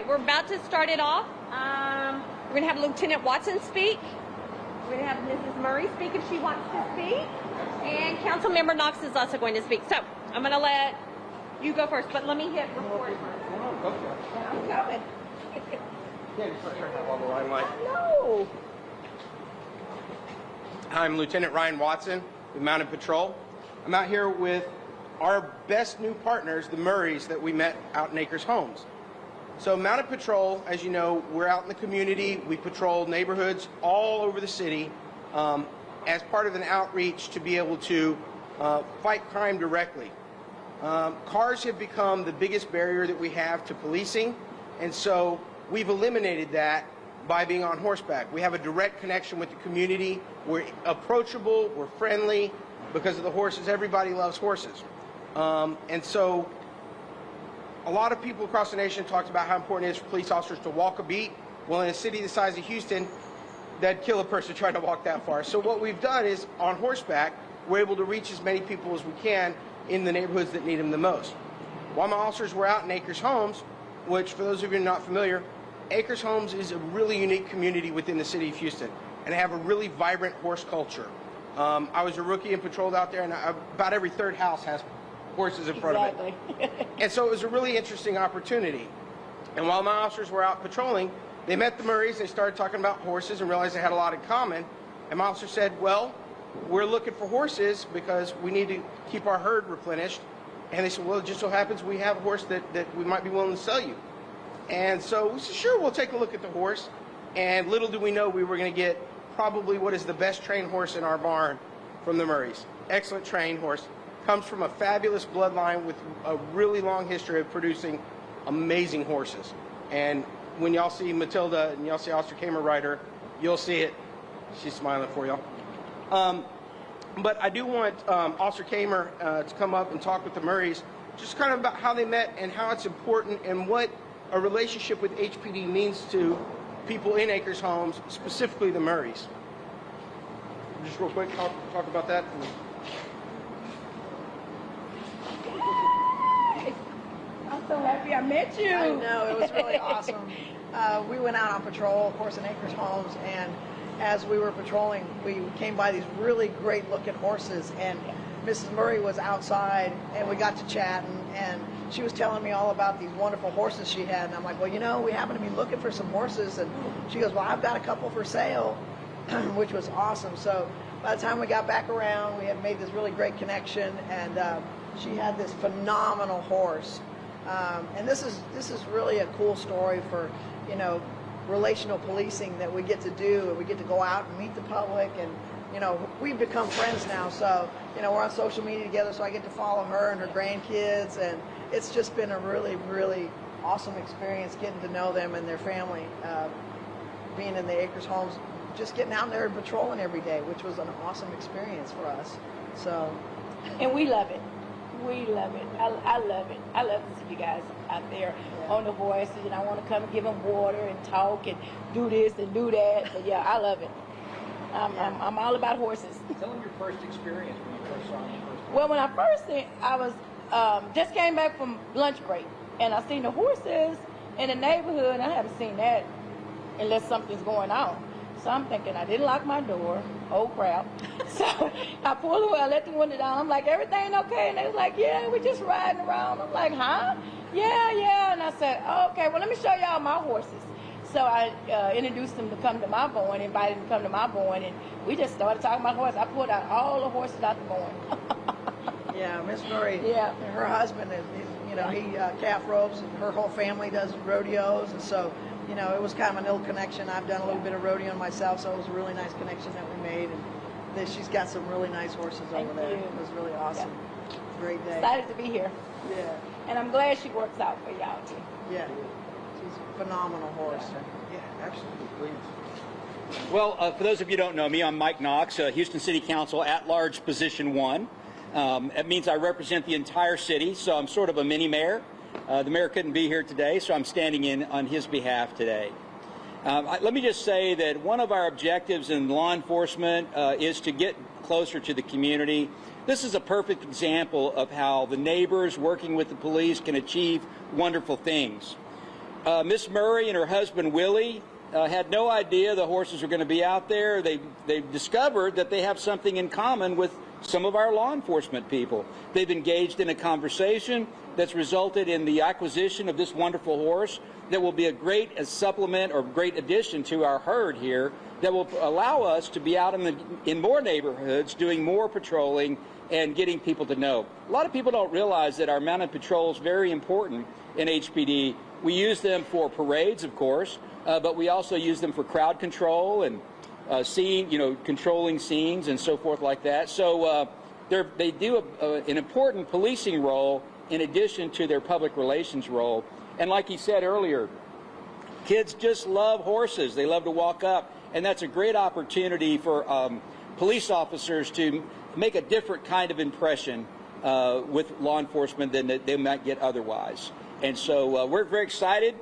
right, we're about to start it off. We're going to have Lieutenant Watson speak. We're going to have Mrs. Murray speak if she wants to speak. And Councilmember Knox is also going to speak. So I'm going to let you go first, but let me hit record first. I'm coming. No. I'm Lieutenant Ryan Watson with Mounted Patrol. I'm out here with our best new partners, the Murrays, that we met out in Acres Homes. So Mounted Patrol, as you know, we're out in the community. We patrol neighborhoods all over the city as part of an outreach to be able to fight crime directly. Cars have become the biggest barrier that we have to policing, and so we've eliminated that by being on horseback. We have a direct connection with the community. We're approachable, we're friendly because of the horses. Everybody loves horses. And so a lot of people across the nation talked about how important it is for police officers to walk a beat. Well, in a city the size of Houston, that'd kill a person trying to walk that far. So what we've done is, on horseback, we're able to reach as many people as we can in the neighborhoods that need them the most. While my officers were out in Acres Homes, which for those of you who are not familiar, Acres Homes is a really unique community within the city of Houston, and they have a really vibrant horse culture. I was a rookie and patrolled out there, and about every third house has horses in front of it. And so it was a really interesting opportunity. And while my officers were out patrolling, they met the Murrays, they started talking about horses and realized they had a lot in common. And my officer said, well, we're looking for horses because we need to keep our herd replenished. And they said, well, it just so happens we have a horse that we might be willing to sell you. And so we said, sure, we'll take a look at the horse. And little did we know we were going to get probably what is the best trained horse in our barn from the Murrays. Excellent trained horse. Comes from a fabulous bloodline with a really long history of producing amazing horses. And when y'all see Matilda and y'all see Officer Kamer ride her, you'll see it. She's smiling for y'all. But I do want Officer Kamer to come up and talk with the Murrays, just kind of about how they met and how it's important and what a relationship with HPD means to people in Acres Homes, specifically the Murrays. Just real quick, talk about that. I'm so happy I met you. I know, it was really awesome. We went out on patrol, of course, in Acres Homes, and as we were patrolling, we came by these really great looking horses, and Mrs. Murray was outside, and we got to chatting, and she was telling me all about these wonderful horses she had, and I'm like, well, you know, we happen to be looking for some horses, and she goes, well, I've got a couple for sale, which was awesome. So by the time we got back around, we had made this really great connection, and she had this phenomenal horse. And this is really a cool story for, you know, relational policing that we get to do, and we get to go out and meet the public, and you know, we've become friends now, so you know, we're on social media together, so I get to follow her and her grandkids, and it's just been a really, really awesome experience getting to know them and their family, being in the Acres Homes, just getting out there and patrolling every day, which was an awesome experience for us. So, and we love it. We love it. I love it. I love to see you guys out there on the horses, and I want to come give them water and talk and do this and do that. But yeah, I love it. I'm all about horses. Tell them your first experience when you first saw them. Well, when I first seen, I was just came back from lunch break, and I seen the horses in the neighborhood, and I haven't seen that unless something's going on. So I'm thinking, I didn't lock my door. Oh, crap. So I pulled away, I let the window down. I'm like, everything okay? And they was like, yeah, we're just riding around. I'm like, huh? Yeah. And I said, okay, well, let me show y'all my horses. So I introduced them to come to my barn, invited them to come to my barn, and we just started talking about horses. I pulled out all the horses out the barn. yeah, Miss Murray, yeah, her husband, you know, he calf ropes, and her whole family does rodeos, and so, you know, it was kind of an ill connection. I've done a little bit of rodeoing myself, so it was a really nice connection that we made, and she's got some really nice horses over there. It was really awesome. Yeah. Great day. Excited to be here. Yeah. And I'm glad she works out for y'all too. Yeah. She's a phenomenal horse. Yeah, absolutely. Please. Well, for those of you who don't know me, I'm Mike Knox, Houston City Council at-large Position 1. It means I represent the entire city, so I'm sort of a mini-mayor. The mayor couldn't be here today, so I'm standing in on his behalf today. Let me just say that one of our objectives in law enforcement is to get closer to the community. This is a perfect example of how the neighbors working with the police can achieve wonderful things. Miss Murray and her husband Willie had no idea the horses were going to be out there. They discovered that they have something in common with some of our law enforcement people. They've engaged in a conversation that's resulted in the acquisition of this wonderful horse that will be a great supplement or great addition to our herd here that will allow us to be out in more neighborhoods doing more patrolling and getting people to know. A lot of people don't realize that our mounted patrol is very important in HPD. We use them for parades, of course, but we also use them for crowd control and controlling scenes and so forth like that. So they do an important policing role in addition to their public relations role. And like he said earlier, kids just love horses. They love to walk up, and that's a great opportunity for police officers to make a different kind of impression with law enforcement than they might get otherwise. And so we're very excited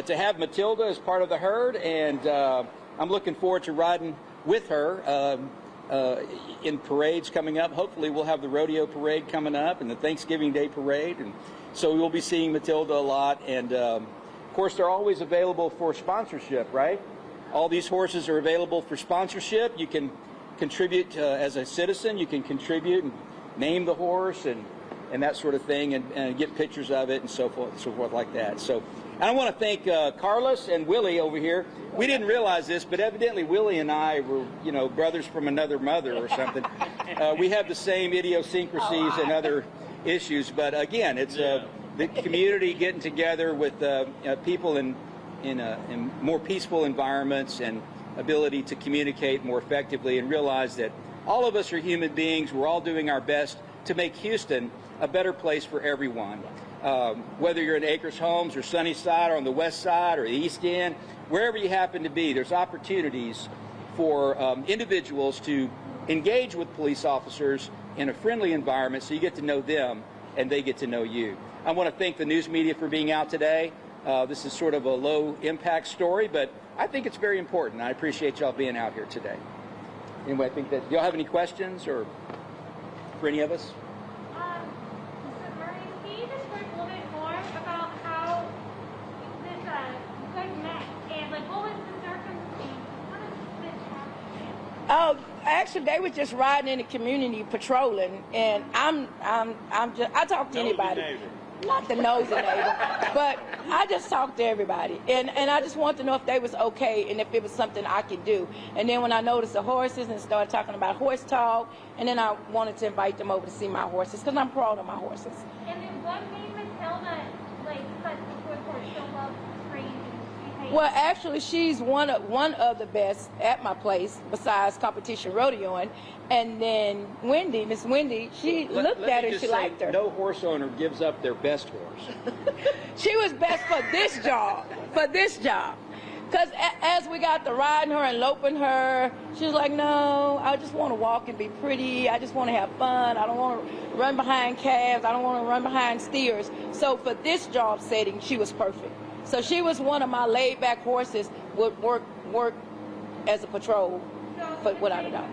to have Matilda as part of the herd, and I'm looking forward to riding with her in parades coming up. Hopefully we'll have the rodeo parade coming up and the Thanksgiving Day parade, and so we'll be seeing Matilda a lot. And of course they're always available for sponsorship, right? All these horses are available for sponsorship. You can contribute as a citizen. You can contribute and name the horse and that sort of thing, and get pictures of it and so forth like that. So I want to thank Carlos and Willie over here. We didn't realize this, but evidently Willie and I were, brothers from another mother or something. We have the same idiosyncrasies and other issues, but again, it's the community getting together with people in more peaceful environments and ability to communicate more effectively and realize that all of us are human beings. We're all doing our best to make Houston a better place for everyone. Whether you're in Acres Homes or Sunnyside or on the west side or the East End, wherever you happen to be, there's opportunities for individuals to engage with police officers in a friendly environment so you get to know them and they get to know you. I want to thank the news media for being out today. This is sort of a low impact story, but I think it's very important. I appreciate y'all being out here today. Anyway, I think that, do y'all have any questions or for any of us? Oh, actually, they were just riding in the community patrolling, and I talk to anybody, not the nosy neighbor, but I just talk to everybody, and I just want to know if they was okay and if it was something I could do. And then when I noticed the horses and started talking about horse talk, and then I wanted to invite them over to see my horses because I'm proud of my horses. And then what made Matilda such a good horse? So love crazy. Well, actually, she's one of the best at my place besides competition rodeoing. And then Miss Wendy, she looked at her and she liked her. No horse owner gives up their best horse. She was best for this job, Because as we got to riding her and loping her, she was like, no, I just want to walk and be pretty. I just want to have fun. I don't want to run behind calves. I don't want to run behind steers. So for this job setting, she was perfect. So she was one of my laid-back horses, would work as a patrol, without a doubt.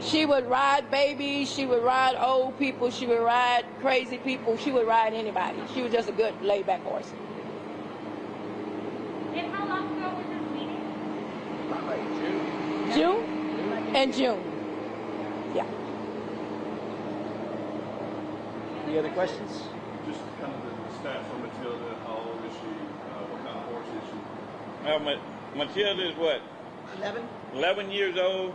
She would ride babies, she would ride old people, she would ride crazy people, she would ride anybody. She was just a good laid-back horse. And how long ago was this meeting? June? In June. Yeah. Any other questions? Just kind of the stats on Matilda. How old is she? What kind of horse is she? Matilda is what? 11 years old.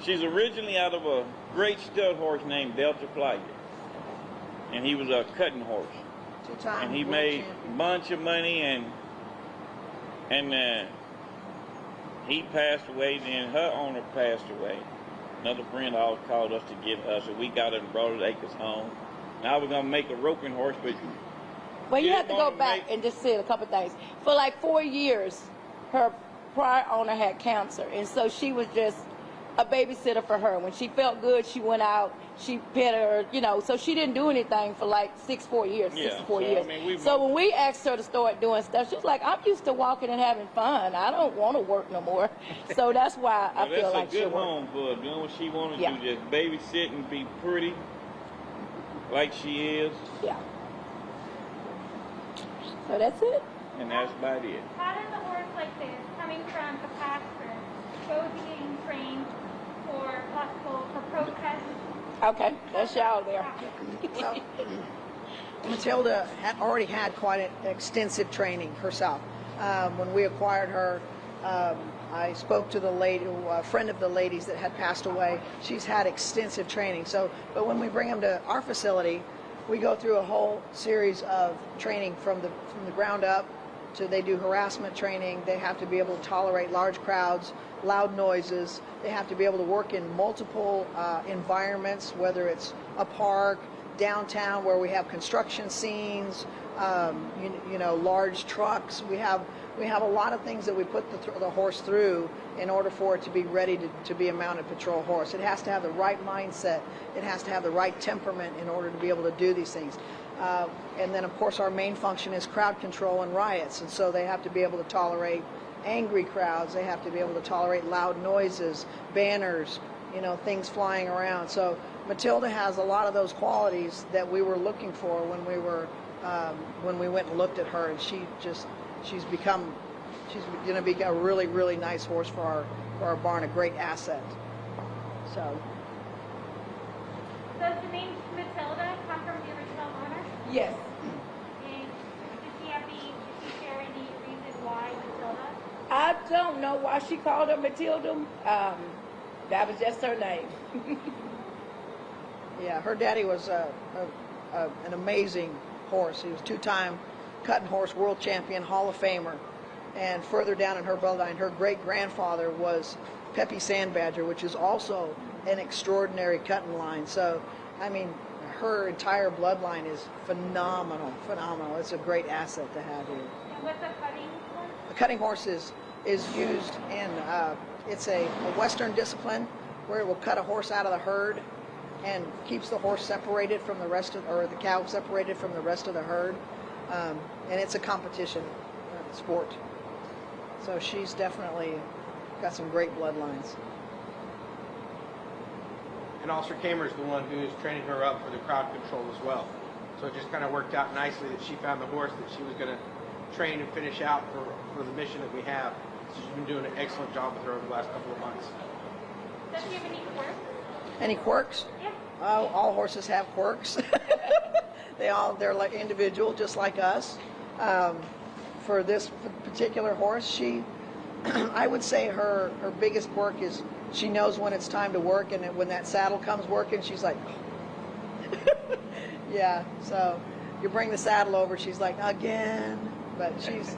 She's originally out of a great stud horse named Delta Flyer. And he was a cutting horse. Two-time And he world made champion. a bunch of money, and he passed away, and her owner passed away. Another friend all called us to get us, and we got her and brought her to Acres home. Now we're going to make a roping horse, but Well, you Yeah, have to go Mama, back make- and just say a couple things. For like 4 years, her prior owner had cancer, and so she was just a babysitter for her. When she felt good, she went out, she pet her, so she didn't do anything for like 64 years. Yeah, 4 so, years. I mean, So when we asked her to start doing stuff, she's like, I'm used to walking and having fun. I don't want to work no more. So that's why I feel like that's a she'll good work. home for her, doing what she want to Yeah. do, just babysit and be pretty like she is. Yeah. So that's it. and that's about it. How does a horse like this, coming from a pasture, go to being trained for protest? Okay, that's y'all there. Well, Matilda had already had quite an extensive training herself. When we acquired her, I spoke to the lady, a friend of the ladies that had passed away. She's had extensive training. So, but when we bring them to our facility, we go through a whole series of training from the ground up. So they do harassment training. They have to be able to tolerate large crowds, loud noises. They have to be able to work in multiple environments, whether it's a park, downtown where we have construction scenes, large trucks. We have a lot of things that we put the horse through in order for it to be ready to be a mounted patrol horse. It has to have the right mindset. It has to have the right temperament in order to be able to do these things. And then, of course, our main function is crowd control and riots. And so they have to be able to tolerate angry crowds. They have to be able to tolerate loud noises, banners, things flying around. So Matilda has a lot of those qualities that we were looking for when we went and looked at her. And she's going to be a really, really nice horse for our barn, a great asset. So. Does the name Matilda come from the original owner? Yes. And did she share any reason why Matilda? I don't know why she called her Matilda. That was just her name. Yeah, her daddy was an amazing horse. He was two-time cutting horse world champion, Hall of Famer. And further down in her bloodline, her great-grandfather was Pepe Sandbadger, which is also an extraordinary cutting line. So, I mean, her entire bloodline is phenomenal. It's a great asset to have here. And what's a cutting horse? A cutting horse is used in, it's a Western discipline where it will cut a horse out of the herd and keeps the horse separated from the rest of, or the cow separated from the rest of the herd. And it's a competition sport. So she's definitely got some great bloodlines. And Officer Kamer's the one who is training her up for the crowd control as well. So it just kind of worked out nicely that she found the horse that she was going to train and finish out for the mission that we have. So she's been doing an excellent job with her over the last couple of months. Does she have any quirks? Any quirks? Yeah. All horses have quirks. They're like individual, just like us. For this particular horse, I would say her biggest quirk is she knows when it's time to work, and when that saddle comes working, she's like, yeah. So you bring the saddle over, she's like, again. But she's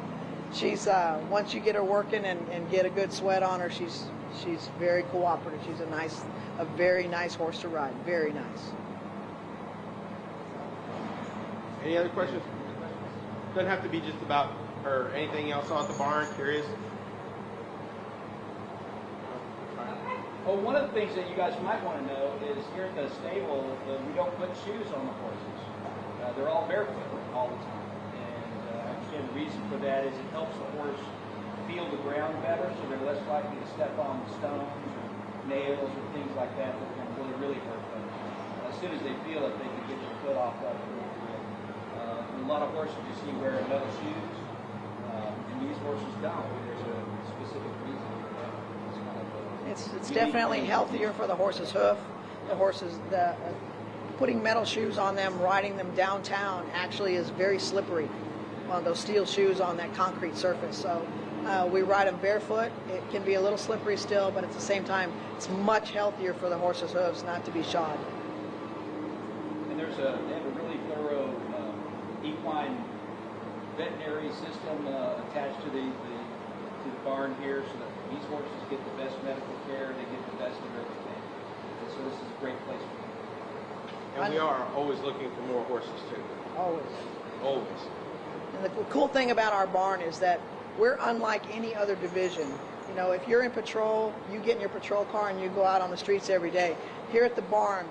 once you get her working and get a good sweat on her, she's very cooperative. She's a very nice horse to ride. Very nice. Any other questions? Doesn't have to be just about her. Anything else on the barn? Curious? Well, one of the things that you guys might want to know is here at the stable, we don't put shoes on the horses. They're all barefoot all the time. And I understand the reason for that is it helps the horse feel the ground better, so they're less likely to step on stones or nails or things like that that can really hurt them. As soon as they feel it, they can get their foot off of it. A lot of horses you see wear metal shoes, and these horses don't. There's a specific reason for that. It's kind of It's definitely healthier for the horse's hoof. Putting metal shoes on them, riding them downtown, actually is very slippery. Those steel shoes on that concrete surface. So we ride them barefoot. It can be a little slippery still, but at the same time, it's much healthier for the horse's hooves not to be shod. And they have a really thorough equine veterinary system attached to the barn here, so that these horses get the best medical care, they get the best of everything. And so this is a great place for them. And we are always looking for more horses too. Always. Always. And the cool thing about our barn is that we're unlike any other division. If you're in patrol, you get in your patrol car and you go out on the streets every day. Here at the barn,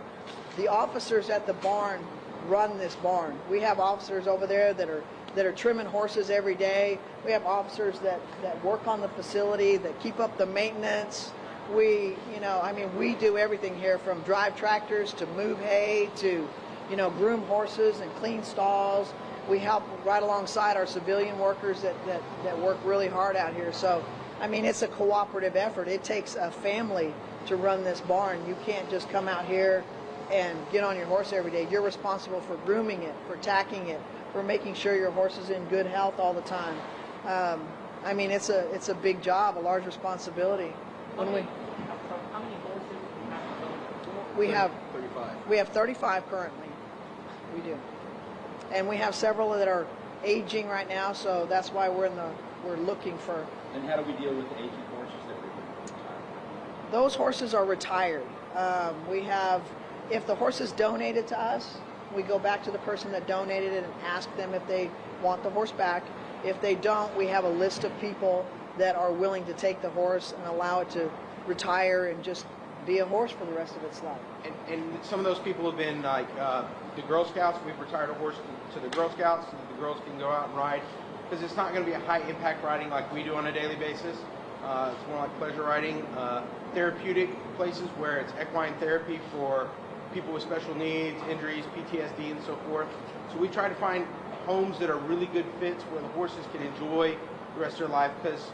the officers at the barn run this barn. We have officers over there that are trimming horses every day. We have officers that work on the facility, that keep up the maintenance. We do everything here, from drive tractors to move hay to, groom horses and clean stalls. we help right alongside our civilian workers that work really hard out here. So, I mean, it's a cooperative effort. It takes a family to run this barn. You can't just come out here and get on your horse every day. You're responsible for grooming it, for tacking it, for making sure your horse is in good health all the time. I mean, it's a big job, a large responsibility. When we have 35. We have 35 currently. We do, and we have several that are aging right now. So that's why we're looking for. And how do we deal with the aging horses that we Those horses are retired. We have, if the horse is donated to us, we go back to the person that donated it and ask them if they want the horse back. If they don't, we have a list of people that are willing to take the horse and allow it to retire and just be a horse for the rest of its life. And some of those people have been like the Girl Scouts. We've retired a horse to the Girl Scouts so that the girls can go out and ride, because it's not going to be a high impact riding like we do on a daily basis. It's more like pleasure riding. Therapeutic places where it's equine therapy for people with special needs, injuries, PTSD, and so forth. So we try to find homes that are really good fits where the horses can enjoy the rest of their life, because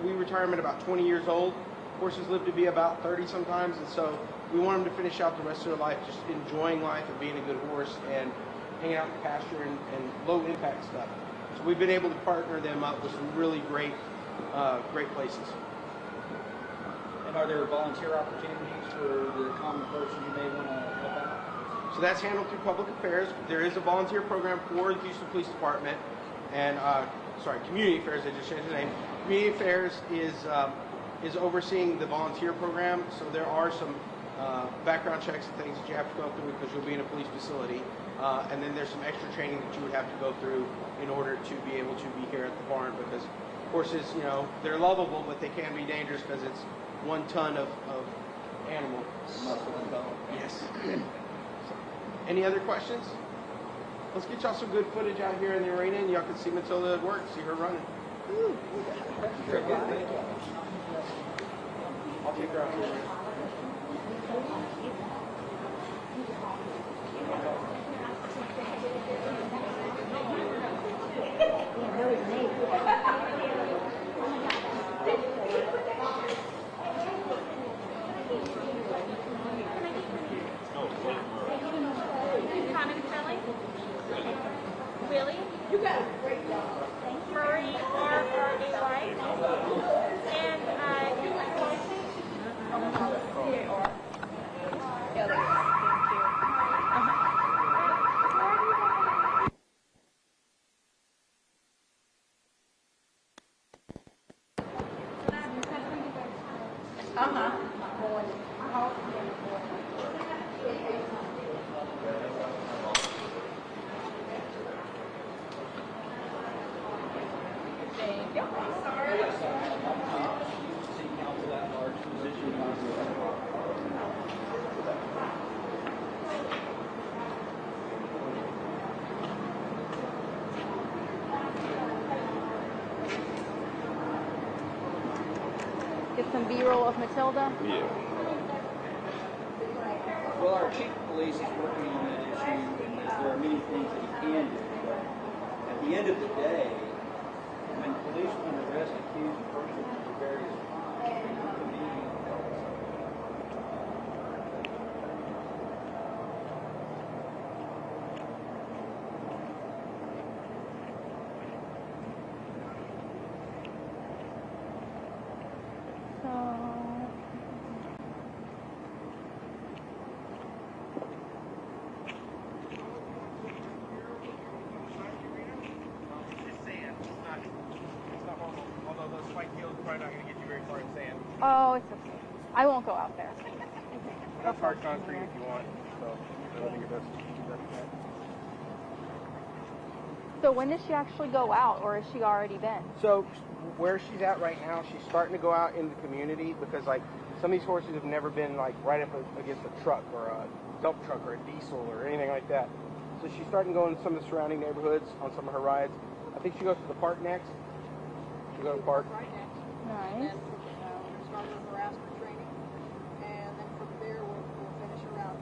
we retire them at about 20 years old. Horses live to be about 30 sometimes, and so we want them to finish out the rest of their life just enjoying life and being a good horse and hanging out in the pasture and low impact stuff. So we've been able to partner them up with some really great places. And are there volunteer opportunities for the common person who may want to help out? So that's handled through Public Affairs. There is a volunteer program for the Houston Police Department, and Community Affairs. I just changed the name. Community Affairs is overseeing the volunteer program. So there are some background checks and things that you have to go through because you'll be in a police facility, and then there's some extra training that you would have to go through in order to be able to be here at the barn, because horses, they're lovable, but they can be dangerous because it's 1 ton of animal muscle and bone. Yes. Any other questions? Let's get y'all some good footage out here in the arena, and y'all can see Matilda at work, see her running. I'll take her out here. Willie? You got a great job. Murray, R-R-A-Y. And C-A-R. Get some B-roll of Matilda. Yeah. Well, our chief of police is working on that issue, and there are many things that he can do. But at the end of the day, when policemen arrest accused persons for various crimes, they come to me. Oh, it's okay. I won't go out there. That's hard concrete if you want. So I think that's So when does she actually go out, or has she already been? So where she's at right now, she's starting to go out in the community, because like some of these horses have never been like right up against a truck or a dump truck or a diesel or anything like that. So she's starting to go in some of the surrounding neighborhoods on some of her rides. I think she goes to the park next. She'll go to the park. Right next. Nice. We'll start her harassment training, and then from there we'll finish her out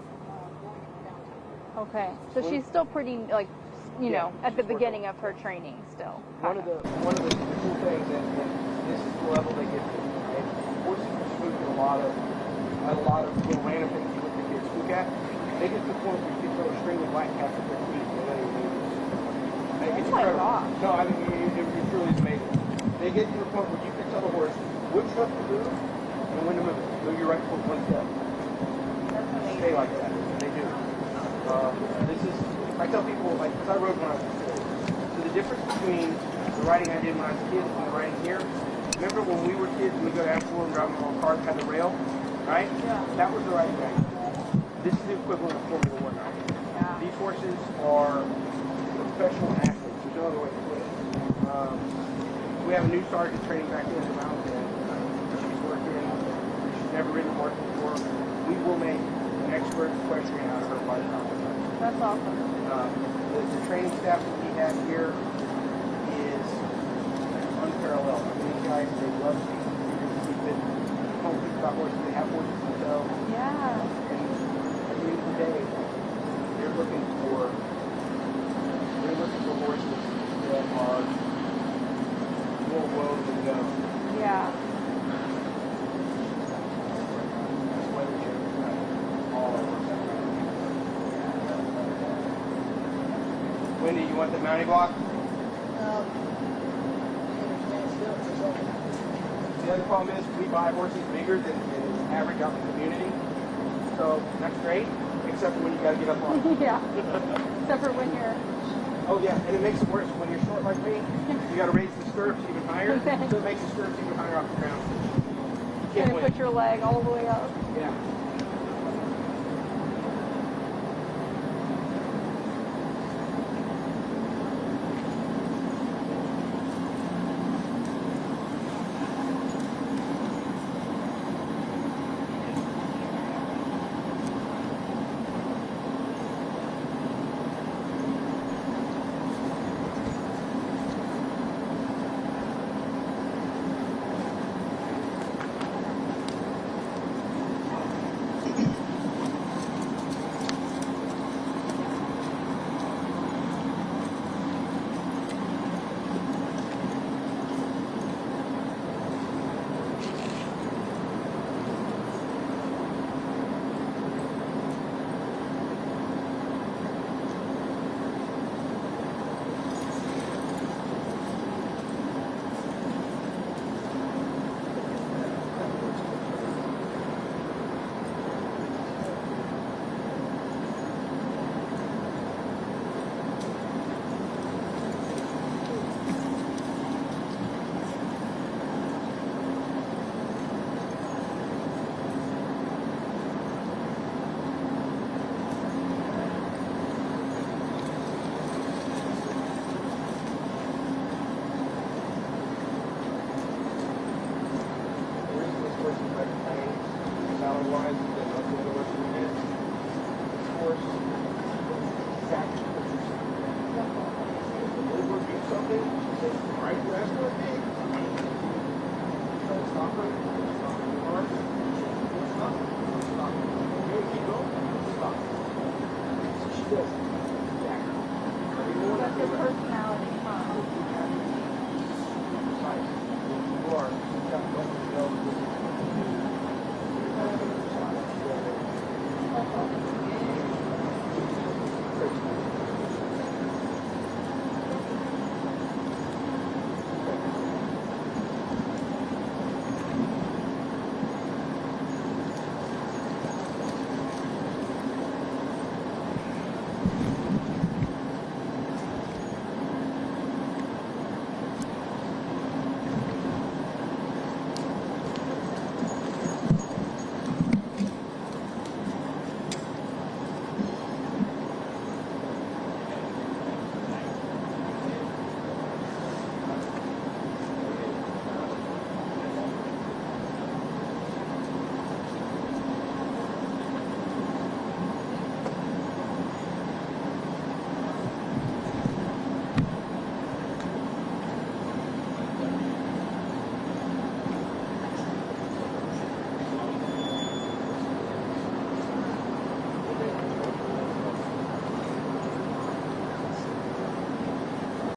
going into downtown. Okay. So she's still pretty, like, you know, at the beginning of her training still. One of the cool things, and this is the level they get to, right? Horses are spooked at a lot of little random things you look at kids spook at. They get to the point where you can throw a string of black cats at their feet and let it move. It's my incredible. gosh. No, I mean, it truly is amazing. They get to the point where you can tell the horse which hoof to move and when to move it. Move your right foot one step. That's amazing. Stay like that. They do. This is, I tell people, like, because I rode when I was a kid. So the difference between the riding I did when I was a kid and the riding here, remember when we were kids and we go to Asheville and drive a little car that had the rail, right? Yeah. That was the riding back. This is the equivalent of Formula One riding. Yeah. These horses are professional athletes. There's no other way to put it. We have a new sergeant training back in the mountain. She's working. She's never ridden a horse before. We will make an expert equestrian out of her by the time we're done. That's awesome. The training staff that we have here is unparalleled. I mean, these guys, they love to keep it. Don't think about horses. They have horses themselves. Yeah. And at the end of the day, they're looking for horses that are more well than known. Yeah. That's why we should all of us. Wendy, you want the mounting block? The other problem is we buy horses bigger than is average out in the community. So that's great, except for when you got to get up on it. Yeah. Except for when you're. Oh yeah, and it makes it worse when you're short like me. You got to raise the stirrups even higher, so it makes the stirrups even higher off the ground. You can't Gonna win. put your leg all the way up. Yeah. Salary-wise, than what the other horses we did. This horse, exactly what you're saying. If the liver do something, she says, right, that's what it is. Try to stop her.